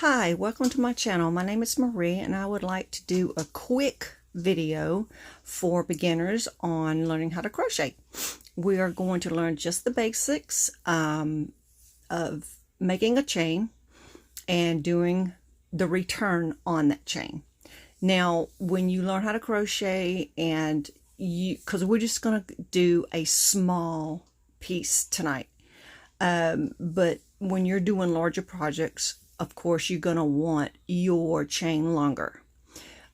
Hi, welcome to my channel. My name is Marie and I would like to do a quick video for beginners on learning how to crochet. We are going to learn just the basics of making a chain and doing the return on that chain. Now, when you learn how to crochet because we're just going to do a small piece tonight, but when you're doing larger projects, of course, you're going to want your chain longer.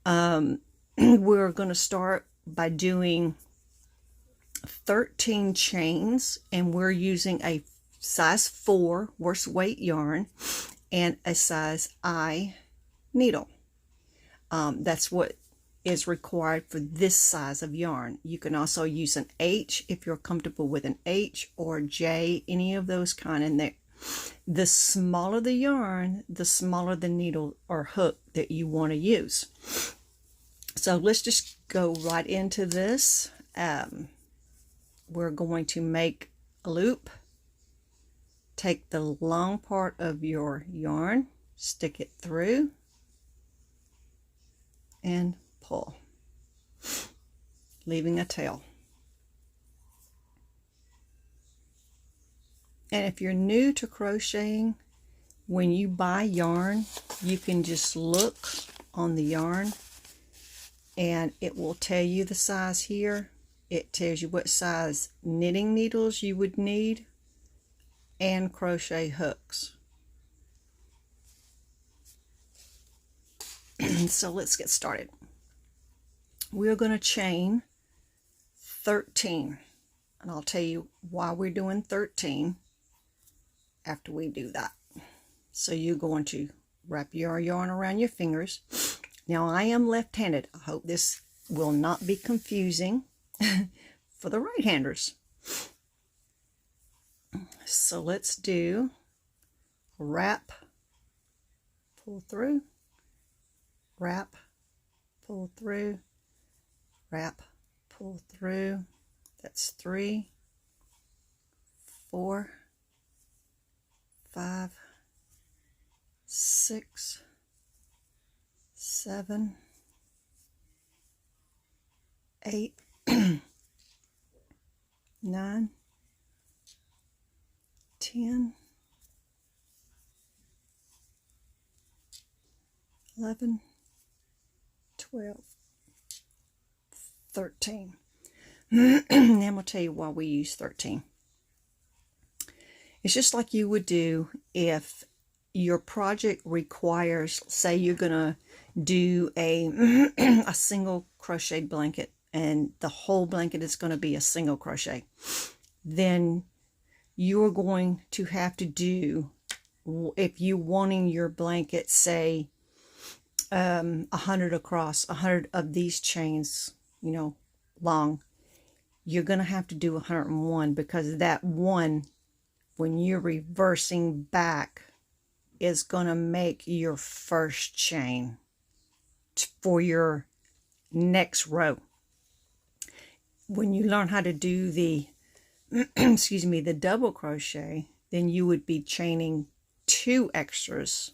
We're going to start by doing 13 chains, and we're using a size 4 worsted weight yarn and a size I needle. That's what is required for this size of yarn. You can also use an H if you're comfortable with an H or J, any of those kind in there. The smaller the yarn, the smaller the needle or hook that you want to use. So let's just go right into this. We're going to make a loop. Take the long part of your yarn, stick it through, and pull, leaving a tail. And if you're new to crocheting, when you buy yarn, you can just look on the yarn and it will tell you the size here. It tells you what size knitting needles you would need and crochet hooks. So let's get started. We're going to chain 13, and I'll tell you why we're doing 13 after we do that. So you're going to wrap your yarn around your fingers. Now I am left-handed. I hope this will not be confusing for the right-handers. So let's do wrap, pull through, wrap, pull through, wrap, pull through. That's 3, 4, 5, 6, 7, 8, 9, 10, 11, 12, 13. And I'm going to tell you why we use 13. It's just like you would do if your project requires, say you're going to do a single crochet blanket and the whole blanket is going to be a single crochet. Then you're going to have to do, if you're wanting your blanket, say 100 across, 100 of these chains, long, you're going to have to do 101, because that one, when you're reversing back, is going to make your first chain for your next row. When you learn how to do the excuse me, the double crochet, then you would be chaining 2 extras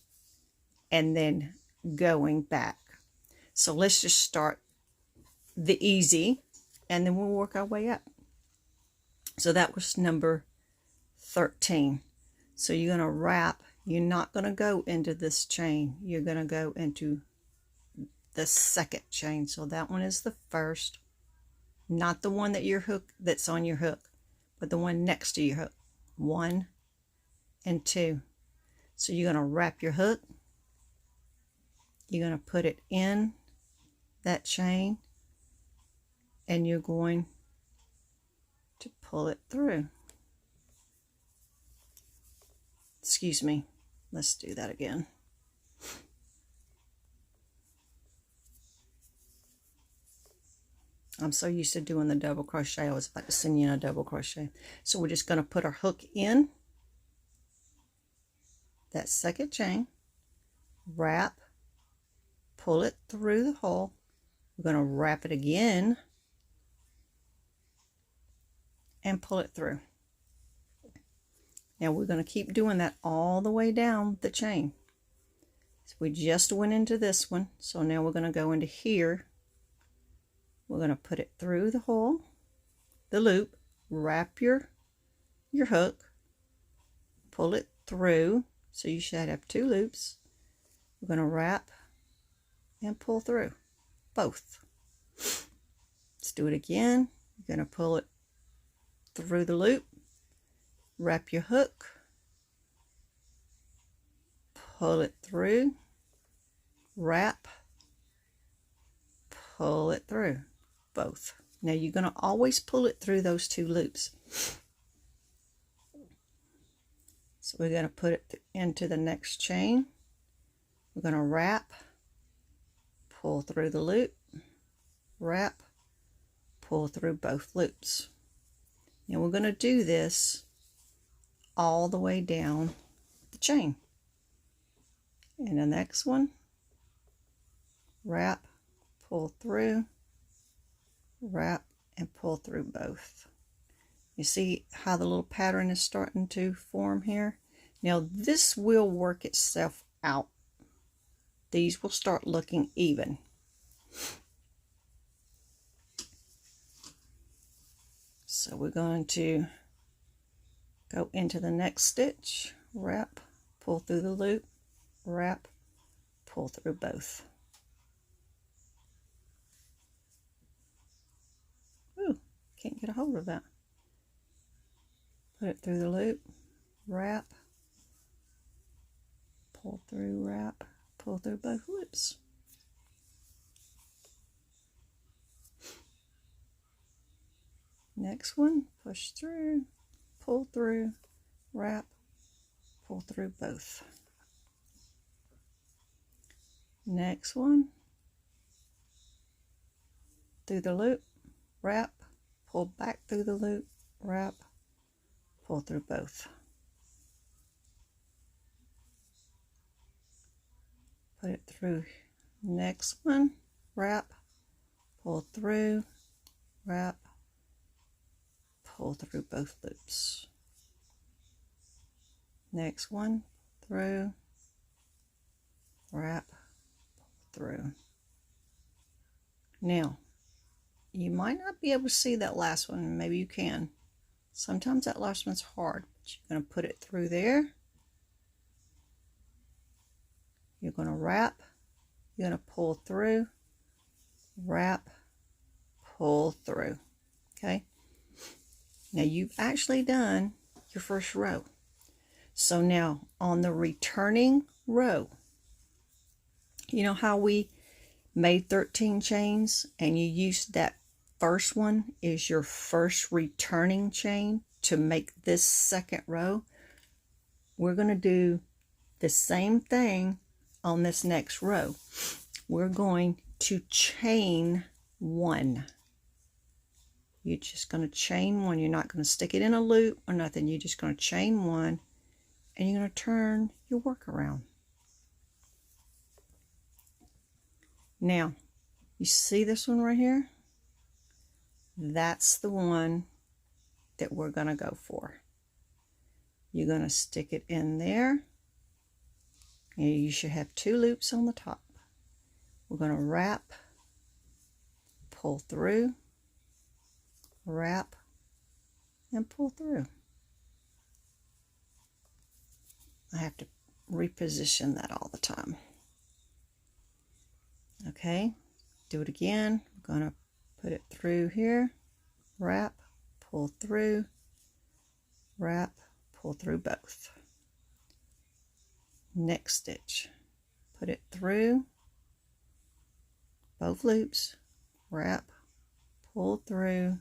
and then going back. So let's just start the easy and then we'll work our way up. So that was number 13. So you're going to wrap. You're not going to go into this chain. You're going to go into the second chain. So that one is the first, not the one that's on your hook, but the one next to your hook. 1 and 2. So you're going to wrap your hook. You're going to put it in that chain and you're going to pull it through. Excuse me. Let's do that again. I'm so used to doing the double crochet. I was about to send you in a double crochet. So we're just going to put our hook in that second chain, wrap, pull it through the hole. We're going to wrap it again and pull it through. Now we're going to keep doing that all the way down the chain. So we just went into this one, so now we're going to go into here. We're going to put it through the hole, the loop, wrap your hook, pull it through, so you should have 2 loops. We're going to wrap and pull through both. Let's do it again. You're going to pull it through the loop, wrap your hook, pull it through, wrap, pull it through both. Now you're going to always pull it through those 2 loops. So we're going to put it into the next chain. We're going to wrap, pull through the loop, wrap, pull through both loops. Now we're going to do this all the way down the chain. And the next one, wrap, pull through, wrap, and pull through both. You see how the little pattern is starting to form here? Now this will work itself out. These will start looking even. So we're going to go into the next stitch, wrap, pull through the loop, wrap, pull through both. Ooh, can't get a hold of that. Put it through the loop, wrap, pull through, wrap, pull through both loops. Next one, push through, pull through, wrap, pull through both. Next one, through the loop, wrap, pull back through the loop, wrap, pull through both. Put it through. Next one, wrap, pull through, wrap, pull through both loops. Next one, through, wrap, pull through. Now, you might not be able to see that last one. Maybe you can. Sometimes that last one's hard. But you're going to put it through there. You're going to wrap. You're going to pull through, wrap, pull through. Okay? Now you've actually done your first row. So now on the returning row, you know how we made 13 chains and you used that first one is your first returning chain to make this second row? We're going to do the same thing on this next row. We're going to chain 1. You're just going to chain 1. You're not going to stick it in a loop or nothing. You're just going to chain 1 and you're going to turn your work around. Now, you see this one right here? That's the one that we're going to go for. You're going to stick it in there. And you should have 2 loops on the top. We're going to wrap, pull through, wrap, and pull through. I have to reposition that all the time. Okay, do it again. I'm going to put it through here, wrap, pull through, wrap, pull through both. Next stitch, put it through both loops, wrap, pull through,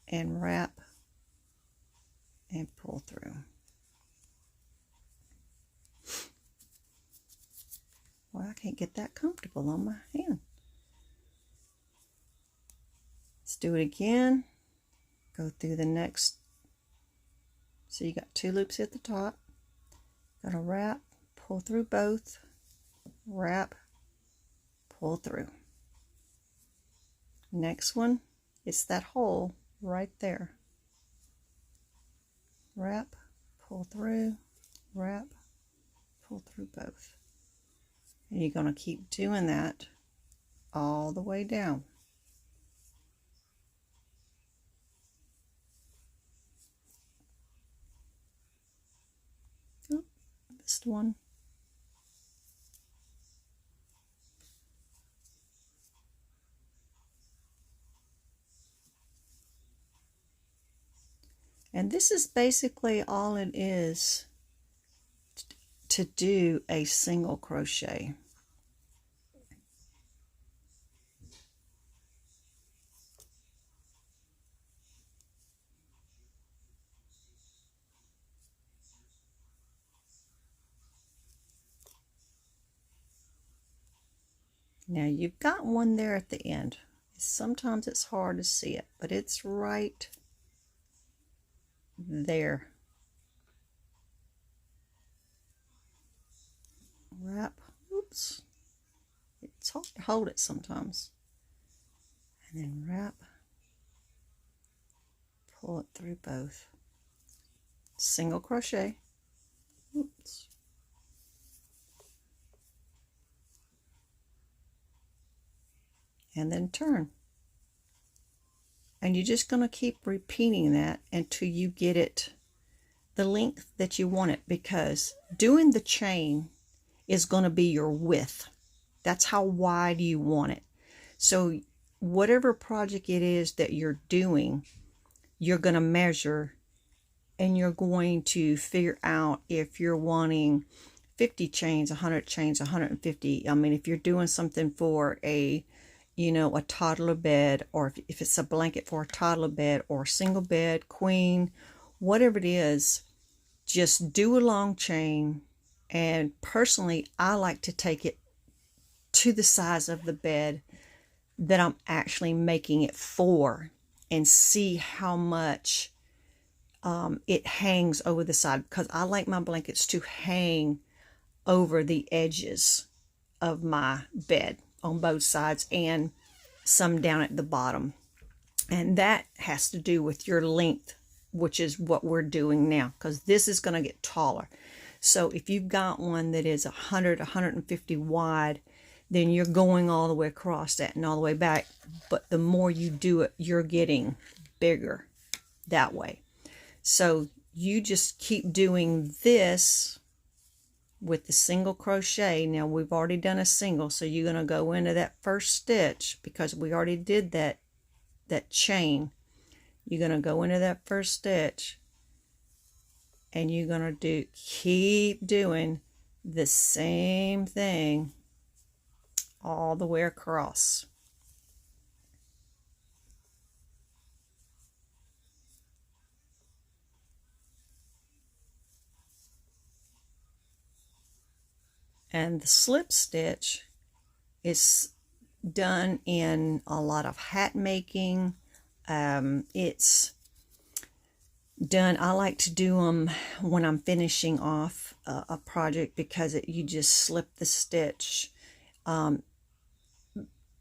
and wrap and pull through. Well, I can't get that comfortable on my hand. Let's do it again. Go through the next. So you got 2 loops at the top. Got to wrap, pull through both, wrap, pull through. Next one, it's that hole right there. Wrap, pull through, wrap, pull through both. And you're going to keep doing that all the way down. Oh, missed one. And this is basically all it is to do a single crochet. Now you've got one there at the end. Sometimes it's hard to see it, but it's right there. Wrap. Oops. It's hard to hold it sometimes. And then wrap. Pull it through both. Single crochet. Oops. And then turn. And you're just going to keep repeating that until you get it the length that you want it, because doing the chain is going to be your width. That's how wide you want it. So whatever project it is that you're doing, you're going to measure and you're going to figure out if you're wanting 50 chains, 100 chains, 150. I mean, if you're doing something for a toddler bed, or if it's a blanket for a toddler bed or a single bed, queen, whatever it is, just do a long chain. And personally, I like to take it to the size of the bed that I'm actually making it for and see how much it hangs over the side, because I like my blankets to hang over the edges of my bed on both sides and some down at the bottom. And that has to do with your length, which is what we're doing now, because this is going to get taller. So if you've got one that is 100, 150 wide, then you're going all the way across that and all the way back. But the more you do it, you're getting bigger that way. So you just keep doing this with the single crochet. Now we've already done a single, so you're going to go into that first stitch, because we already did that chain. You're going to go into that first stitch and you're going to keep doing the same thing all the way across. And the slip stitch is done in a lot of hat making. It's done, I like to do them when I'm finishing off a project, because you just slip the stitch.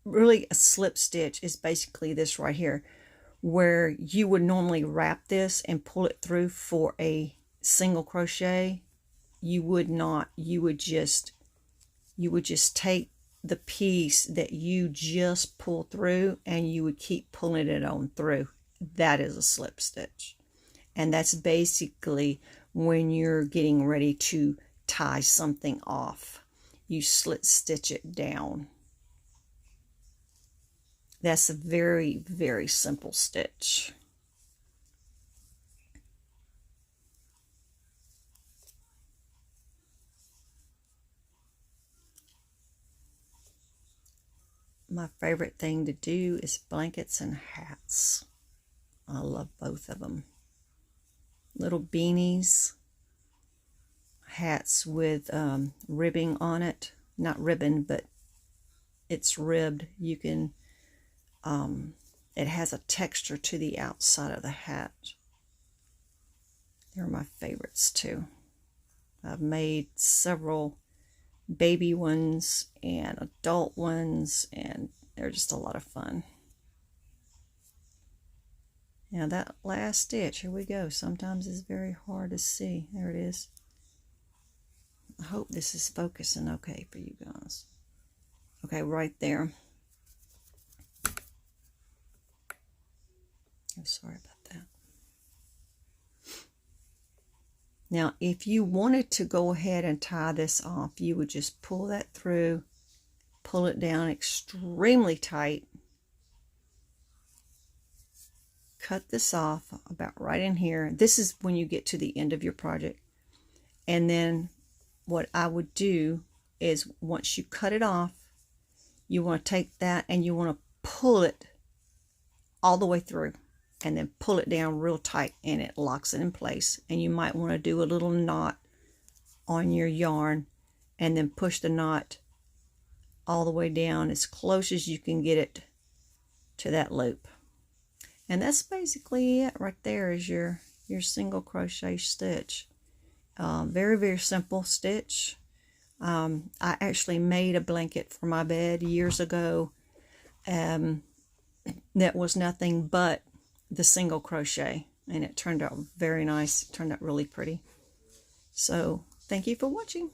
Really, a slip stitch is basically this right here, where you would normally wrap this and pull it through for a single crochet. You would not. You would just take the piece that you just pull through and you would keep pulling it on through. That is a slip stitch. And that's basically when you're getting ready to tie something off. You slip stitch it down. That's a very, very simple stitch. My favorite thing to do is blankets and hats. I love both of them. Little beanies, hats with ribbing on it. Not ribbon, but it's ribbed. You can, it has a texture to the outside of the hat. They're my favorites too. I've made several baby ones and adult ones, and they're just a lot of fun. Now that last stitch, here we go. Sometimes it's very hard to see. There it is. I hope this is focusing okay for you guys. Okay, right there. I'm sorry about that. Now, if you wanted to go ahead and tie this off, you would just pull that through, pull it down extremely tight, cut this off about right in here. This is when you get to the end of your project. And then what I would do is once you cut it off, you want to take that and you want to pull it all the way through and then pull it down real tight, and it locks it in place. And you might want to do a little knot on your yarn and then push the knot all the way down as close as you can get it to that loop. And that's basically it right there, is your single crochet stitch. Very, very simple stitch. I actually made a blanket for my bed years ago that was nothing but the single crochet, and it turned out very nice. It turned out really pretty. So thank you for watching.